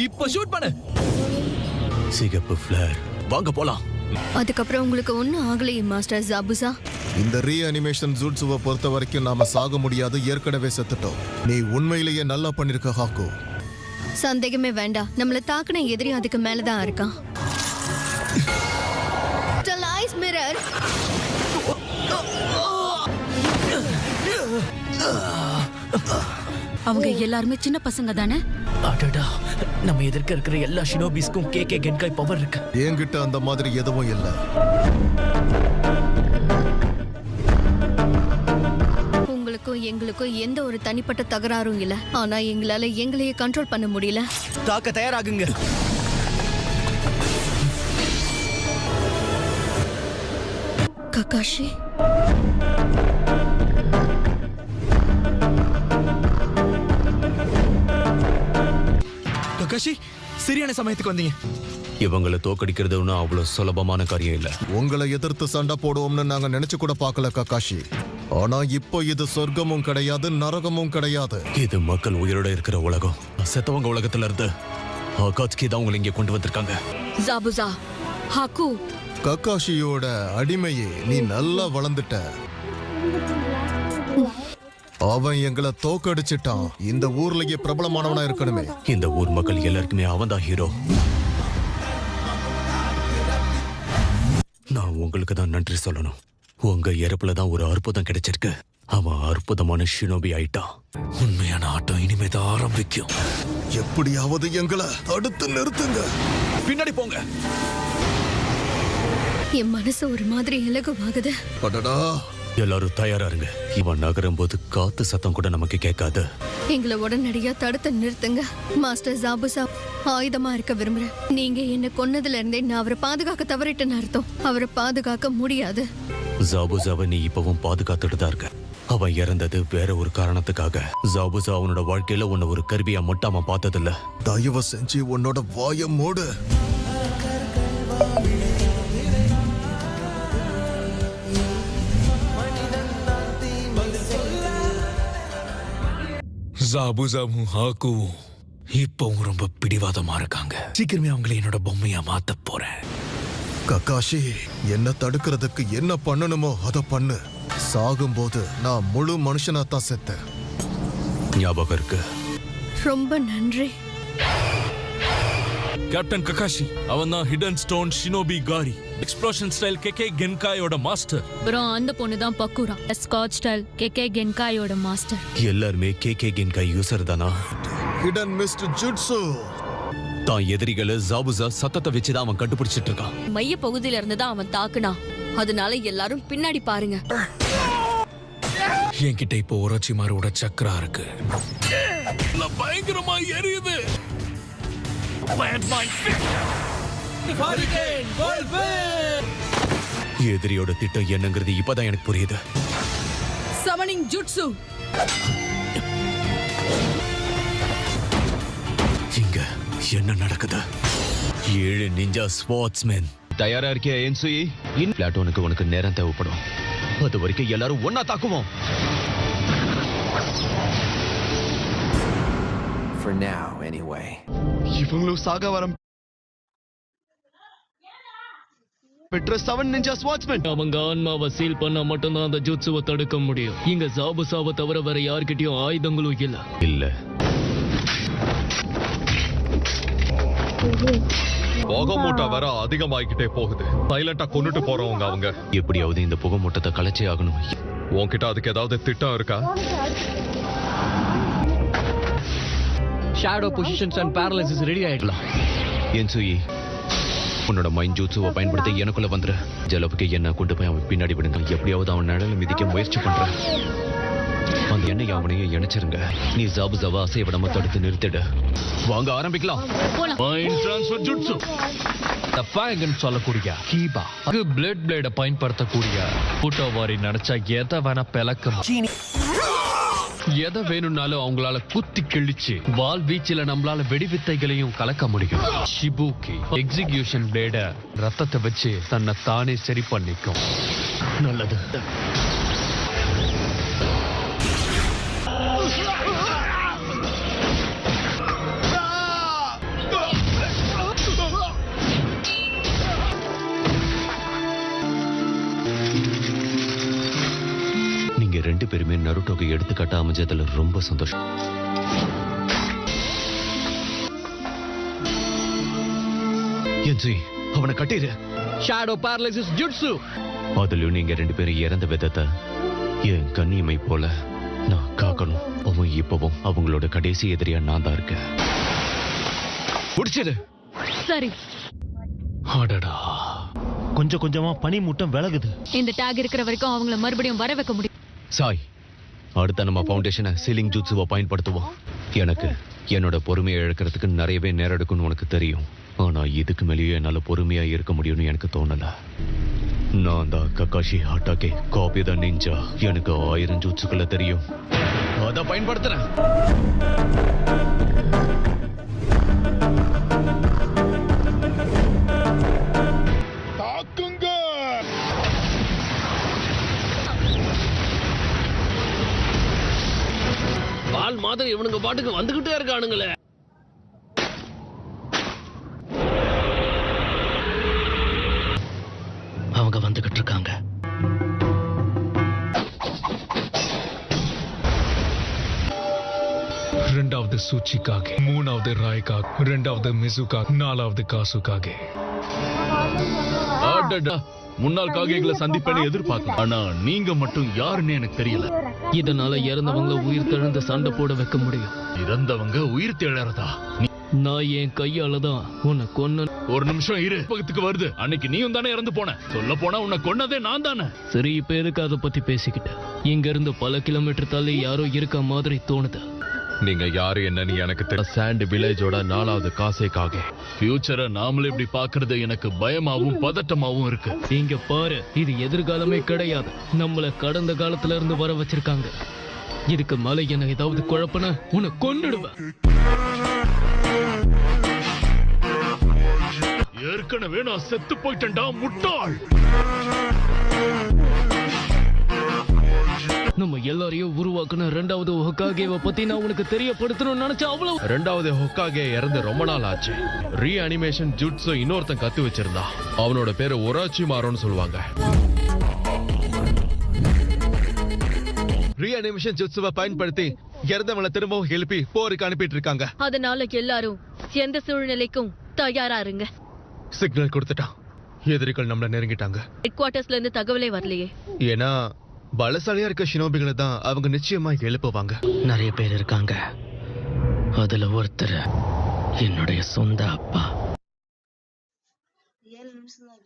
இப்ப ஷூட் பண்ணு. சிகப்பு ஃபிளேர். வாங்க போலாம். அதுக்கப்புறம் உங்களுக்கு ஒன்னும் ஆகலையே மாஸ்டர் ஜாபுசா. இந்த ரீஅனிமேஷன் ஜூட்ஸுவை பொறுத்த வரைக்கும் நாம சாக முடியாது, ஏற்கனவே செத்துட்டோம். நீ உண்மையிலேயே நல்லா பண்ணிருக்க ஹாக்கு. சந்தேகமே வேண்டாம், நம்மள தாக்குன எதிரி அதுக்கு மேலதான் இருக்கான். Sterilise mirror. அவங்க எல்லாருமே சின்ன பசங்க தானே? அடடா, நம்ம எதிர்க்க இருக்கிற எல்லா ஷினோபிஸ்க்கும் கேகே கென்காய் பவர் இருக்கு. என்கிட்ட அந்த மாதிரி எதுவும் இல்ல. உங்களுக்கும் எங்களுக்கும் எந்த ஒரு தனிப்பட்ட தகராறும் இல்ல. ஆனா எங்களால எங்களையே கண்ட்ரோல் பண்ண முடியல. தாக்க தயாராகுங்க. ககாஷி, ககாஷி, சரியான சமயத்துக்கு வந்தீங்க. இவங்களை தோக்கடிக்கிறது ஒன்றும் அவ்வளவு சுலபமான காரியம் இல்ல. உங்களை எதிர்த்து சண்டை போடுவோம்னு நாங்க நினைச்சு கூட பார்க்கல ககாஷி. ஆனா இப்போ இது சொர்க்கமும் கிடையாது, நரகமும் கிடையாது. இது மக்கள் உயிரோட இருக்கிற உலகம். செத்தவங்க உலகத்துல இருந்து ஆகாஷ்கி தான் உங்களை இங்க கொண்டு வந்திருக்காங்க. ஜாபுசா, ஹாக்கு. ககாஷியோட அடிமையே, நீ நல்லா வளர்ந்துட்ட. அவன் எங்களை தோக்கடிச்சிட்டான். இந்த ஊர்லயே பிரபலமானவனா இருக்கணுமே. இந்த ஊர் மக்கள் எல்லாருக்குமே அவன் தான் ஹீரோ. நான் உங்களுக்கு தான் நன்றி சொல்லணும். உங்க இறப்புல தான் ஒரு அற்புதம் கிடைச்சிருக்கு. அவன் அற்புதமான ஷினோபி ஆயிட்டான். உண்மையான ஆட்டம் இனிமேதான் ஆரம்பிக்கும். எப்படியாவது எங்களை தடுத்து நிறுத்துங்க. பின்னாடி போங்க. என் மனசு ஒரு மாதிரி இலகுவாகுது. அடடா, எல்லாரும் தயாரா இருங்க. இவன் நகரும் போது காத்து சத்தம் கூட நமக்கு கேட்காது. எங்களை உடனடியா தடுத்து நிறுத்துங்க. மாஸ்டர் ஜாபுசா ஆயுதமா இருக்க விரும்புறேன். நீங்க என்ன கொன்னதுல இருந்தே நான் அவரை பாதுகாக்க தவறிட்டேன்னு அர்த்தம். அவரை பாதுகாக்க முடியாது. ஜாபுசாவை நீ இப்பவும் பாதுகாத்துட்டு தான் இருக்க. அவன் இறந்தது வேற ஒரு காரணத்துக்காக. ஜாபுசா அவனோட வாழ்க்கையில உன்னை ஒரு கருவியா மட்டும் அவன் பார்த்ததில்ல. தயவு செஞ்சு உன்னோட வாயை மூடு. ஜாபுசாவும் ஹாக்குவும் இப்பவும் ரொம்ப பிடிவாதமா இருக்காங்க. சீக்கிரமே அவங்களை என்னோட பொம்மையா மாத்த போறேன். ககாஷி, என்ன தடுக்கிறதுக்கு என்ன பண்ணணுமோ அதை பண்ணு. சாகும்போது நான் முழு மனுஷனா தான் செத்தேன். ஞாபகம் இருக்கு. ரொம்ப நன்றி கேப்டன் ககாஷி. அவன் தான் ஹிடன் ஸ்டோன் ஷினோபி காரி, எக்ஸ்ப்ளோஷன் ஸ்டைல் கேகே கென்காயோட மாஸ்டர். அப்புறம் அந்த பொண்ணு தான் பக்குரா, ஸ்காட் ஸ்டைல் கேகே கென்காயோட மாஸ்டர். எல்லாருமே கேகே கென்காய் யூசர் தானா? Hidden mister jutsu. தான் எதிரிகளை ஜாபுசா சத்தத்தை வச்சுதான் அவன் கண்டுபிடிச்சிட்டு இருக்கான். மைய பகுதியில இருந்து தான் அவன் தாக்குனா. அதனால எல்லாரும் பின்னாடி பாருங்க. என்கிட்ட இப்போ உரச்சி மாரோட சக்கரா இருக்கு. பயங்கரமா எரியுது. எதிரியோட திட்டம் என்னங்கிறது இப்பதான் எனக்கு புரியுது. சமனிங் ஜுட்சு. இங்க என்ன நடக்குது? 7 நிஞ்சா ஸ்வாட்ஸ்மேன் தயாரா இருக்கியா என்சுயி? பிளாட்டோனுக்கு உனக்கு நேரம் தேவைப்படும். அது வரைக்கும் எல்லாரும் ஒன்னா தாக்குவோம். For now, anyway. இவங்களும் சாக வரம் பெற்ற 7 நிஞ்சா ஸ்வாட்ஸ்மேன். அவங்க ஆன்மாவை சீல் பண்ணா மட்டும்தான் அந்த ஜுட்சுவை தடுக்க முடியும். இங்க ஜாபுசாவை தவிர வேற யார்கிட்டயும் ஆயுதங்களும் இல்ல. புகை மூட்டை வர அதிகமாகிக்கிட்டே போகுது. சைலண்டா கொண்டுட்டு போறவங்க அவங்க. எப்படியாவது இந்த புகை மூட்டத்தை கலைச்சே ஆகணும். உன்கிட்ட அதுக்கு ஏதாவது திட்டம் இருக்கா? Shadow positions and paralysis ready ஆயிடலாம். என்சுயி, உன்னோட மைண்ட் ஜூட்சுவை பயன்படுத்தி எனக்குள்ள வந்துரு. ஜலப்புக்கு என்ன கொண்டு போய் அவன் பின்னாடி விடுங்க. எப்படியாவது அவன் நிழலை மிதிக்க முயற்சி பண்றேன். அந்த எண்ணெய் அவனையும் இணைச்சிருங்க. நீ ஜாபுசாவை அசைய விடாம தடுத்து நிறுத்திடு. வாங்க ஆரம்பிக்கலாம். Mind transfer jutsu. தப்பாங்கன்னு சொல்லக்கூடிய கீபா பிளட் பிளேட பயன்படுத்தக்கூடிய கூட்டவாரி நினைச்சா எதை வேணா பிளக்க. எதை வேணும்னாலும் அவங்களால குத்தி கிழிச்சு வால் வீச்சில நம்மளால வெடிவித்தைகளையும் கலக்க முடியும். ஷிபுக்கி எக்ஸிகியூஷன் பிளேட ரத்தத்தை வச்சு தன்னை தானே சரி பண்ணிக்கும். நல்லது. பேருமே நருட்டோக்கு எடுத்துக்காட்ட அமைஞ்சதுல ரொம்ப சந்தோஷம். என்ஜி, அவனை கட்டிடு. Shadow paralysis jutsu. அதுலயும் நீங்க 2 பேரும் இறந்த விதத்தை என் கண்ணியமை போல நான் காக்கணும். அவன் இப்பவும் அவங்களோட கடைசி எதிரியா நான் தான் இருக்கேன். முடிச்சிடு. சரி, அடடா, கொஞ்சம் கொஞ்சமா பனி மூட்டம் விலகுது. இந்த டேக் இருக்கிற வரைக்கும் அவங்கள மறுபடியும் வர வைக்க முடியும். சாய், அடுத்த நம்ம ஃபவுண்டேஷனை சீலிங் ஜூட்ஸுவை பயன்படுத்துவோம். எனக்கு என்னோட பொறுமையை இழக்கிறதுக்கு நிறையவே நேரம் எடுக்கும்னு உனக்கு தெரியும். ஆனா இதுக்கு மேலேயே என்னால பொறுமையா இருக்க முடியும்னு எனக்கு தோணல. நான் தான் கக்காஷி ஹாட்டாகே காப்பி தான் நிஞ்சா. எனக்கு 1000 ஜூட்ஸுக்குள்ள தெரியும். அதை பயன்படுத்துறேன். பால் மாதிரி இவனுங்க பாட்டுக்கு வந்துகிட்டே இருக்கானுங்களே. அவங்க வந்துகிட்டு இருக்காங்க. ரெண்டாவது சூச்சிக்காக, மூணாவது ராய்க்காக, 2வது மிசுக்காக, 4வது காசுக்காக. முன்னாள் காகைகளை சந்திப்பேன்னு எதிர்பார்க்கலாம். ஆனா நீங்க மட்டும் யாருன்னு எனக்கு தெரியல. இதனால இறந்தவங்கள உயிர் தெழுந்து சண்டை போட வைக்க முடியும். இறந்தவங்க உயிர் தேழறதா? நான் என் கையால தான் உன்னை கொன்ன. ஒரு நிமிஷம் இரு, பக்கத்துக்கு வருது. அன்னைக்கு நீயும் தானே இறந்து போன. சொல்ல போனா உன்னை கொன்னதே நான் தானே. சரி, இப்ப எதுக்கு அதை பத்தி பேசிக்கிட்டேன்? இங்க இருந்து பல கிலோமீட்டர் தள்ளி யாரோ இருக்க மாதிரி தோணுது. நீங்க யாரு என்னன்னு எனக்கு தெரியும். சாண்ட் வில்லேஜோட 4வது காசைக்காக. ஃபியூச்சரை நாமளே இப்படி பாக்குறது எனக்கு பயமாவும் பதட்டமாவும் இருக்கு. இங்க பாரு, இது எதிர்காலமே கிடையாது. நம்மள கடந்த காலத்துல இருந்து வர வச்சிருக்காங்க. இதுக்கு மேல என்ன ஏதாவது குழப்பன உன்னை கொன்னுடுவேன். ஏற்கனவே நான் செத்து போயிட்டேன்டா முட்டாள். நம்ம எல்லாரையும் உருவாக்குன 2வது ஹொக்காகேவை பத்தி நான் உனக்கு தெரியப்படுத்தணும்னு நினைச்சா அவ்வளவு. 2வது ஹொக்காகே இறந்து ரொம்ப நாள் ஆச்சு. ரீ அனிமேஷன் ஜுட்ஸு இன்னொருத்தன் கத்து வச்சிருந்தா. அவனோட பேரு ஒராச்சி மாரோன்னு சொல்லுவாங்க. ரீ அனிமேஷன் ஜுட்ஸுவை பயன்படுத்தி இறந்தவங்களை திரும்பவும் எழுப்பி போருக்கு அனுப்பிட்டு இருக்காங்க. அதனால எல்லாரும் எந்த சூழ்நிலைக்கும் தயாரா இருங்க. சிக்னல் கொடுத்துட்டான். எதிரிகள் நம்மள நெருங்கிட்டாங்க. ஹெட் குவார்ட்டர்ஸ்ல இருந்து தகவலே வரலையே. ஏன்னா பலசாலியா இருக்க ஷினோபிகளை தான் அவங்க நிச்சயமா எழுப்புவாங்க. நிறைய பேர் இருக்காங்க. அதுல ஒருத்தர் என்னுடைய சொந்த அப்பா. 7 நிமிஷம் தான்.